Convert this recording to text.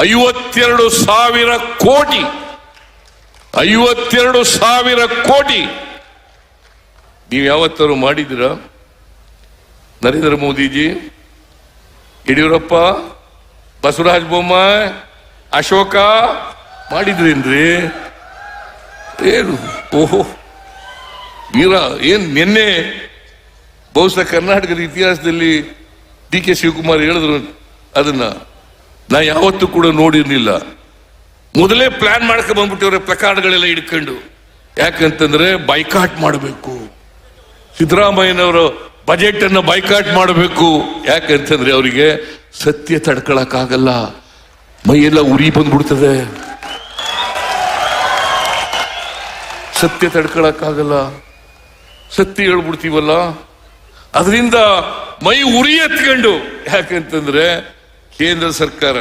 52,000 ಕೋಟಿ 52,000 ಕೋಟಿ ನೀವು ಯಾವತ್ತಾರು ಮಾಡಿದಿರಾ? ನರೇಂದ್ರ ಮೋದಿಜಿ, ಯಡಿಯೂರಪ್ಪ, ಬಸವರಾಜ ಬೊಮ್ಮಾಯಿ, ಅಶೋಕ ಮಾಡಿದ್ರೇನ್ರಿ? ಏನು ಓಹೋ ವೀರ, ಏನ್ ನಿನ್ನೆ ಬಹುಶಃ ಕರ್ನಾಟಕದ ಇತಿಹಾಸದಲ್ಲಿ ಡಿ.ಕೆ. ಶಿವಕುಮಾರ್ ಹೇಳಿದ್ರು, ಅದನ್ನ ನಾ ಯಾವತ್ತೂ ಕೂಡ ನೋಡಿರ್ಲಿಲ್ಲ. ಮೊದಲೇ ಪ್ಲಾನ್ ಮಾಡ್ಕೊಂಡು ಬಂದ್ಬಿಟ್ಟಿವ್ರೆ ಪ್ಲಕಾರ್ಡ್ಗಳೆಲ್ಲ ಹಿಡ್ಕೊಂಡು. ಯಾಕಂತಂದ್ರೆ ಬೈಕಾಟ್ ಮಾಡಬೇಕು, ಸಿದ್ದರಾಮಯ್ಯನವರ ಬಜೆಟ್ ಅನ್ನ ಬೈಕಾಟ್ ಮಾಡಬೇಕು. ಯಾಕಂತಂದ್ರೆ ಅವರಿಗೆ ಸತ್ಯ ತಡ್ಕೊಳಕ್ಕಾಗಲ್ಲ, ಮೈಯೆಲ್ಲ ಉರಿ ಬಂದ್ಬಿಡ್ತದೆ. ಸತ್ಯ ತಡ್ಕೊಳಕ್ಕಾಗಲ್ಲ, ಸತ್ಯ ಹೇಳ್ಬಿಡ್ತೀವಲ್ಲ, ಅದರಿಂದ ಮೈ ಉರಿ ಎತ್ಕೊಂಡು. ಯಾಕಂತಂದ್ರೆ ಕೇಂದ್ರ ಸರ್ಕಾರ